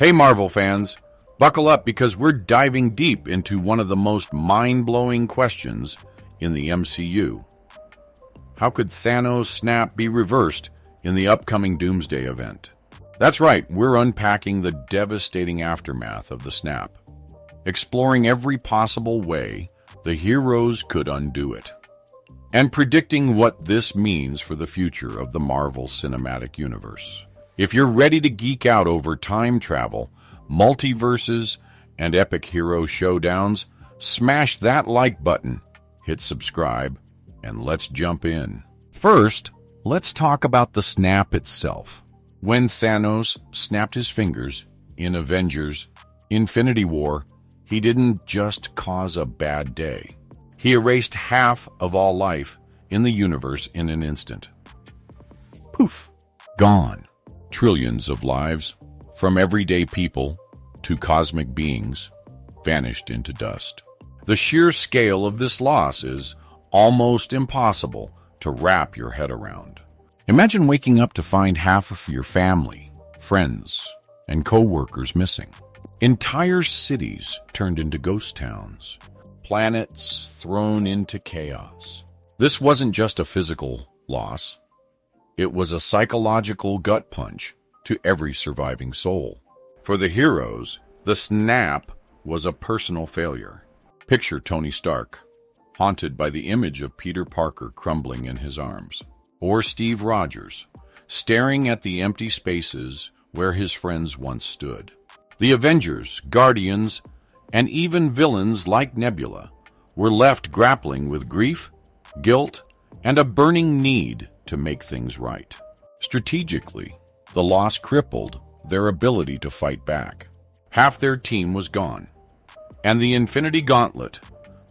Hey Marvel fans, buckle up because we're diving deep into one of the most mind-blowing questions in the MCU. How could Thanos' snap be reversed in the upcoming Doomsday event? That's right, we're unpacking the devastating aftermath of the snap, exploring every possible way the heroes could undo it, and predicting what this means for the future of the Marvel Cinematic Universe. If you're ready to geek out over time travel, multiverses, and epic hero showdowns, smash that like button, hit subscribe, and let's jump in. First, let's talk about the snap itself. When Thanos snapped his fingers in Avengers Infinity War, he didn't just cause a bad day. He erased half of all life in the universe in an instant. Poof! Gone. Trillions of lives, from everyday people to cosmic beings, vanished into dust. The sheer scale of this loss is almost impossible to wrap your head around. Imagine waking up to find half of your family, friends, and co-workers missing. Entire cities turned into ghost towns. Planets thrown into chaos. This wasn't just a physical loss. It was a psychological gut punch to every surviving soul. For the heroes, the snap was a personal failure. Picture Tony Stark, haunted by the image of Peter Parker crumbling in his arms. Or Steve Rogers, staring at the empty spaces where his friends once stood. The Avengers, Guardians, and even villains like Nebula were left grappling with grief, guilt, and a burning need to make things right. Strategically, the loss crippled their ability to fight back. Half their team was gone, and the Infinity Gauntlet,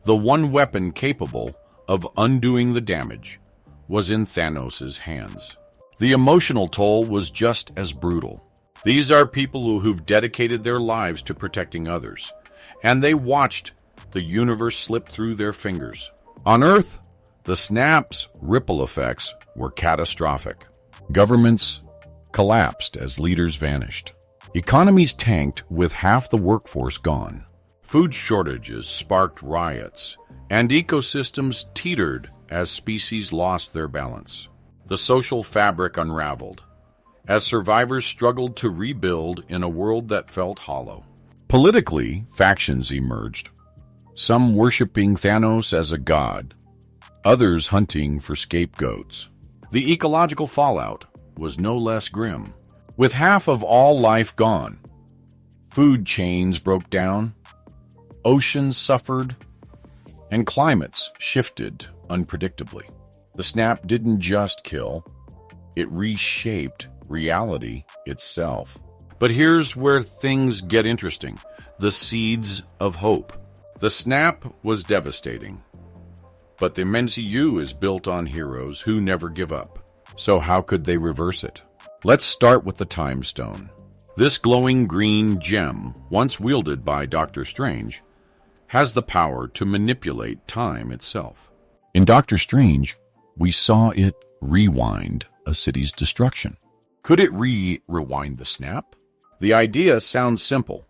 the one weapon capable of undoing the damage, was in Thanos' hands. The emotional toll was just as brutal. These are people who've dedicated their lives to protecting others, and they watched the universe slip through their fingers. On Earth, the snap's ripple effects were catastrophic. Governments collapsed as leaders vanished. Economies tanked with half the workforce gone. Food shortages sparked riots, and ecosystems teetered as species lost their balance. The social fabric unraveled, as survivors struggled to rebuild in a world that felt hollow. Politically, factions emerged, some worshipping Thanos as a god, others hunting for scapegoats. The ecological fallout was no less grim. With half of all life gone, food chains broke down, oceans suffered, and climates shifted unpredictably. The snap didn't just kill, it reshaped reality itself. But here's where things get interesting. The seeds of hope. The snap was devastating, but the MCU is built on heroes who never give up. So how could they reverse it? Let's start with the Time Stone. This glowing green gem, once wielded by Doctor Strange, has the power to manipulate time itself. In Doctor Strange, we saw it rewind a city's destruction. Could it rewind the snap? The idea sounds simple,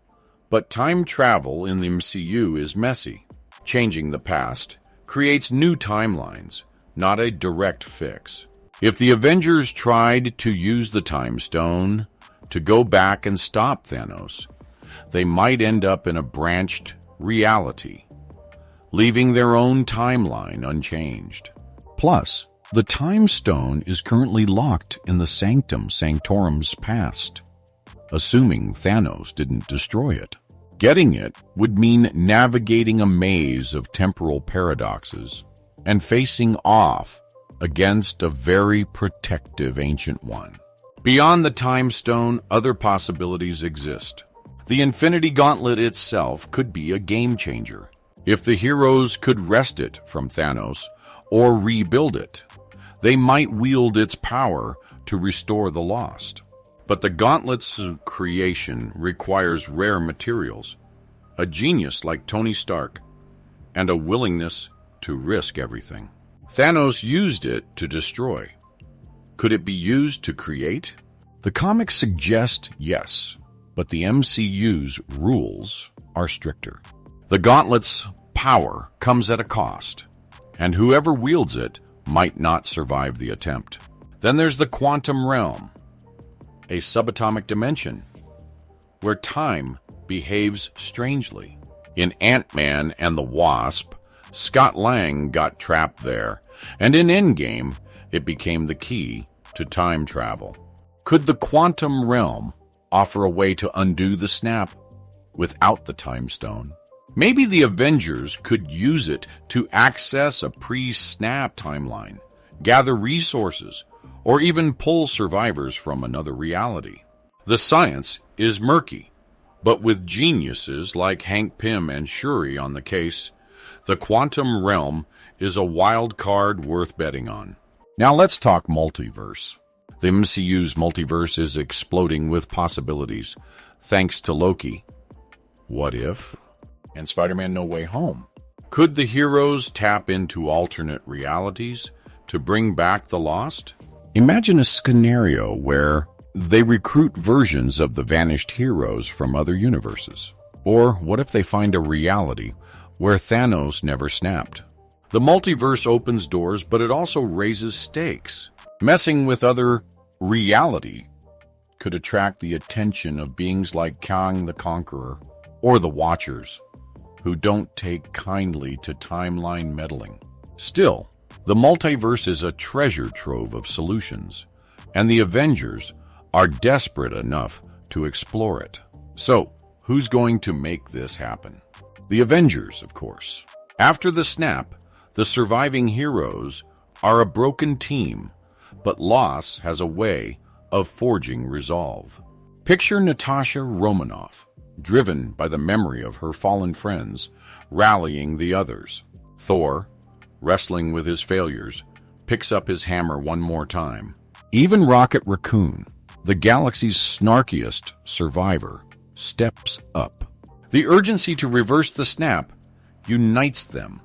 but time travel in the MCU is messy. Changing the past creates new timelines, not a direct fix. If the Avengers tried to use the Time Stone to go back and stop Thanos, they might end up in a branched reality, leaving their own timeline unchanged. Plus, the Time Stone is currently locked in the Sanctum Sanctorum's past, assuming Thanos didn't destroy it. Getting it would mean navigating a maze of temporal paradoxes and facing off against a very protective Ancient One. Beyond the Time Stone, other possibilities exist. The Infinity Gauntlet itself could be a game changer. If the heroes could wrest it from Thanos or rebuild it, they might wield its power to restore the lost. But the Gauntlet's creation requires rare materials, a genius like Tony Stark, and a willingness to risk everything. Thanos used it to destroy. Could it be used to create? The comics suggest yes, but the MCU's rules are stricter. The gauntlet's power comes at a cost, and whoever wields it might not survive the attempt. Then there's the quantum realm, a subatomic dimension where time behaves strangely. In Ant-Man and the Wasp, Scott Lang got trapped there, and in Endgame, it became the key to time travel. Could the quantum realm offer a way to undo the snap without the time stone? Maybe the Avengers could use it to access a pre-snap timeline, gather resources, or even pull survivors from another reality. The science is murky, but with geniuses like Hank Pym and Shuri on the case, the quantum realm is a wild card worth betting on. Now let's talk multiverse. The MCU's multiverse is exploding with possibilities, thanks to Loki. What if? And Spider-Man No Way Home. Could the heroes tap into alternate realities to bring back the lost? Imagine a scenario where they recruit versions of the vanished heroes from other universes. Or what if they find a reality where Thanos never snapped? The multiverse opens doors, but it also raises stakes. Messing with other reality could attract the attention of beings like Kang the Conqueror or the Watchers, who don't take kindly to timeline meddling. Still, the multiverse is a treasure trove of solutions, and the Avengers are desperate enough to explore it. So, who's going to make this happen? The Avengers, of course. After the snap, the surviving heroes are a broken team, but loss has a way of forging resolve. Picture Natasha Romanoff, driven by the memory of her fallen friends, rallying the others. Thor, wrestling with his failures, picks up his hammer one more time. Even Rocket Raccoon, the galaxy's snarkiest survivor, steps up. The urgency to reverse the snap unites them,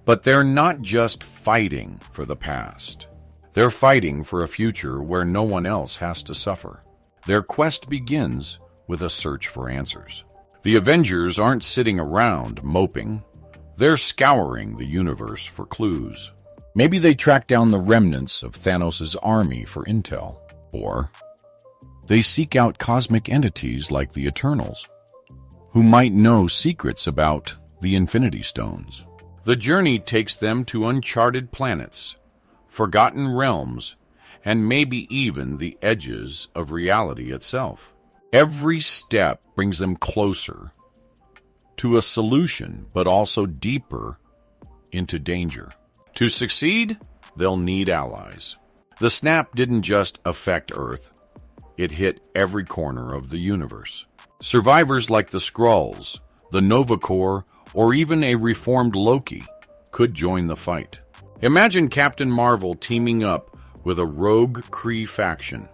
but they're not just fighting for the past. They're fighting for a future where no one else has to suffer. Their quest begins with a search for answers. The Avengers aren't sitting around moping. They're scouring the universe for clues. Maybe they track down the remnants of Thanos' army for intel. Or they seek out cosmic entities like the Eternals, who might know secrets about the Infinity Stones. The journey takes them to uncharted planets, forgotten realms, and maybe even the edges of reality itself. Every step brings them closer to a solution, but also deeper into danger. To succeed, they'll need allies. The snap didn't just affect Earth, it hit every corner of the universe. Survivors like the Skrulls, the Nova Corps, or even a reformed Loki could join the fight. Imagine Captain Marvel teaming up with a rogue Kree faction,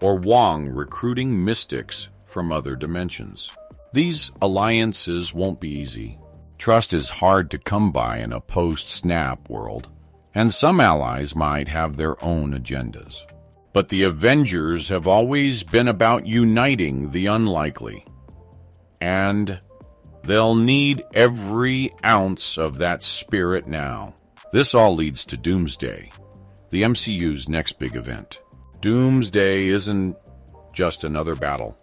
or Wong recruiting mystics from other dimensions. These alliances won't be easy. Trust is hard to come by in a post-snap world, and some allies might have their own agendas. But the Avengers have always been about uniting the unlikely, and they'll need every ounce of that spirit now. This all leads to Doomsday, the MCU's next big event. Doomsday isn't just another battle.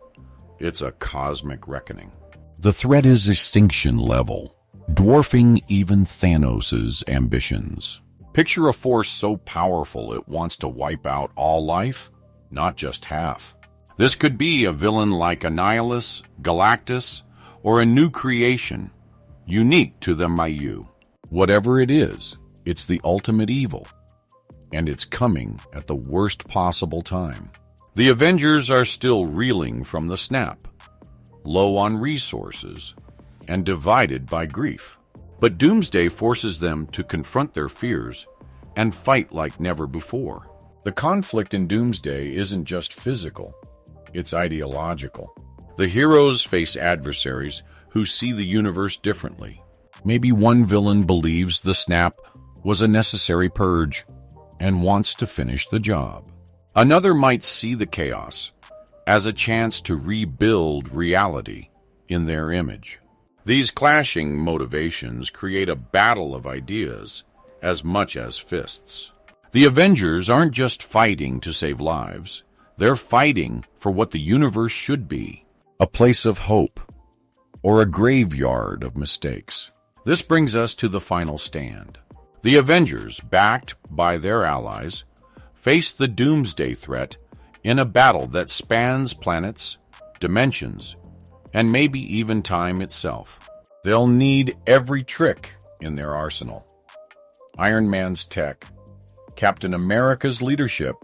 It's a cosmic reckoning. The threat is extinction level, dwarfing even Thanos' ambitions. Picture a force so powerful it wants to wipe out all life, not just half. This could be a villain like Annihilus, Galactus, or a new creation, unique to the MCU. Whatever it is, it's the ultimate evil, and it's coming at the worst possible time. The Avengers are still reeling from the snap, low on resources, and divided by grief. But Doomsday forces them to confront their fears and fight like never before. The conflict in Doomsday isn't just physical, it's ideological. The heroes face adversaries who see the universe differently. Maybe one villain believes the snap was a necessary purge and wants to finish the job. Another might see the chaos, as a chance to rebuild reality in their image. These clashing motivations create a battle of ideas as much as fists. The Avengers aren't just fighting to save lives. They're fighting for what the universe should be, a place of hope, or a graveyard of mistakes. This brings us to the final stand. The Avengers, backed by their allies, face the doomsday threat in a battle that spans planets, dimensions, and maybe even time itself. They'll need every trick in their arsenal. Iron Man's tech, Captain America's leadership,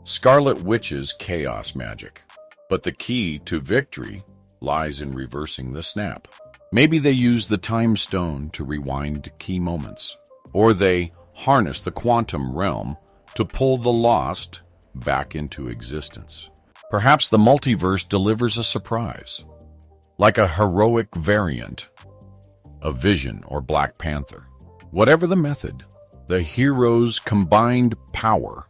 Scarlet Witch's chaos magic. But the key to victory lies in reversing the snap. Maybe they use the time stone to rewind key moments, or they harness the quantum realm to pull the lost back into existence. Perhaps the multiverse delivers a surprise, like a heroic variant of Vision or Black Panther. Whatever the method, the heroes' combined power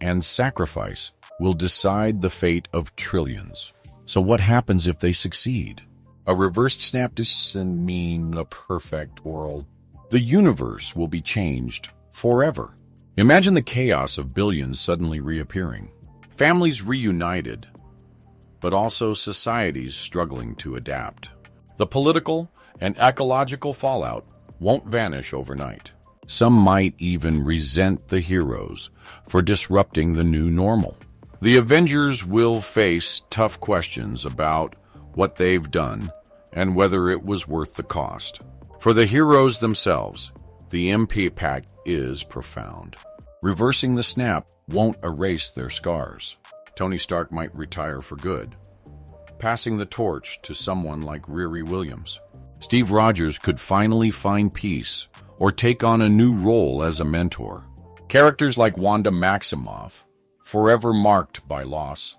and sacrifice will decide the fate of trillions. So what happens if they succeed? A reversed snap doesn't mean a perfect world. The universe will be changed forever. Imagine the chaos of billions suddenly reappearing. Families reunited, but also societies struggling to adapt. The political and ecological fallout won't vanish overnight. Some might even resent the heroes for disrupting the new normal. The Avengers will face tough questions about what they've done and whether it was worth the cost. For the heroes themselves, the impact is profound. Reversing the snap won't erase their scars. Tony Stark might retire for good, passing the torch to someone like Riri Williams. Steve Rogers could finally find peace or take on a new role as a mentor. Characters like Wanda Maximoff, forever marked by loss,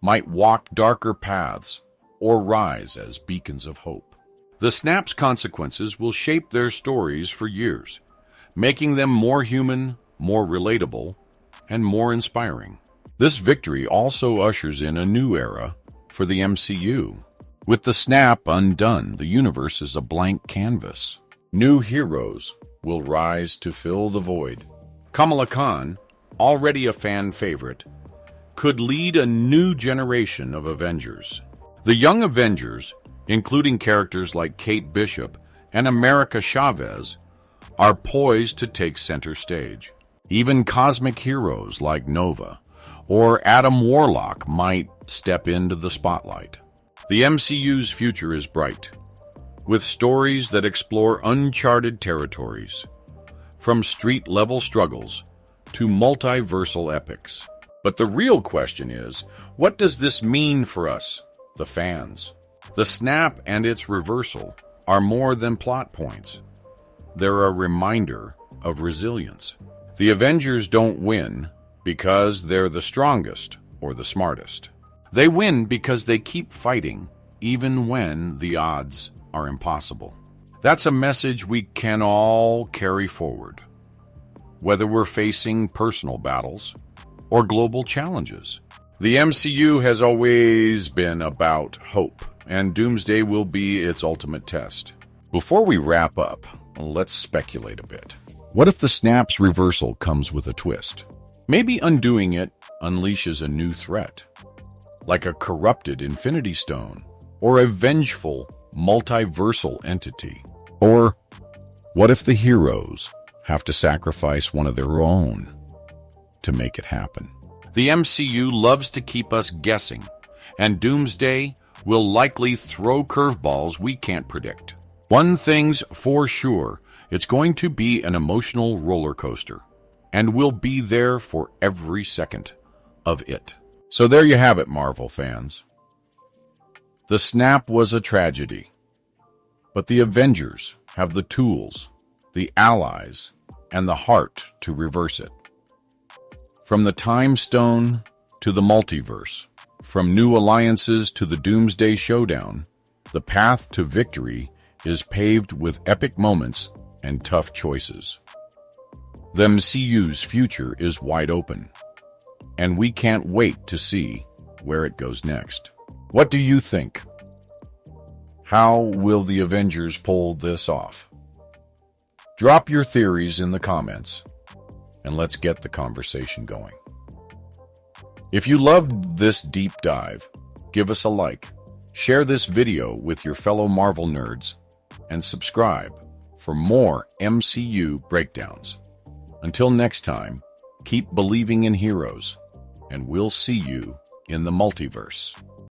might walk darker paths or rise as beacons of hope. The snap's consequences will shape their stories for years, making them more human, more relatable, and more inspiring. This victory also ushers in a new era for the MCU. With the snap undone, the universe is a blank canvas. New heroes will rise to fill the void. Kamala Khan, already a fan favorite, could lead a new generation of Avengers. The young Avengers, including characters like Kate Bishop and America Chavez, are poised to take center stage. Even cosmic heroes like Nova or Adam Warlock might step into the spotlight. The MCU's future is bright, with stories that explore uncharted territories, from street-level struggles to multiversal epics. But the real question is, what does this mean for us, the fans? The snap and its reversal are more than plot points. They're a reminder of resilience. The Avengers don't win because they're the strongest or the smartest. They win because they keep fighting even when the odds are impossible. That's a message we can all carry forward, whether we're facing personal battles or global challenges. The MCU has always been about hope, and Doomsday will be its ultimate test. Before we wrap up, let's speculate a bit. What if the snap's reversal comes with a twist? Maybe undoing it unleashes a new threat, like a corrupted Infinity Stone or a vengeful multiversal entity. Or what if the heroes have to sacrifice one of their own to make it happen? The MCU loves to keep us guessing, and Doomsday will likely throw curveballs we can't predict. One thing's for sure, it's going to be an emotional roller coaster, and we'll be there for every second of it. So there you have it, Marvel fans. The snap was a tragedy, but the Avengers have the tools, the allies, and the heart to reverse it. From the Time Stone to the multiverse, from new alliances to the Doomsday Showdown, the path to victory is paved with epic moments and tough choices. The MCU's future is wide open, and we can't wait to see where it goes next. What do you think? How will the Avengers pull this off? Drop your theories in the comments, and let's get the conversation going. If you loved this deep dive, give us a like, share this video with your fellow Marvel nerds, and subscribe for more MCU breakdowns. Until next time, keep believing in heroes, and we'll see you in the multiverse.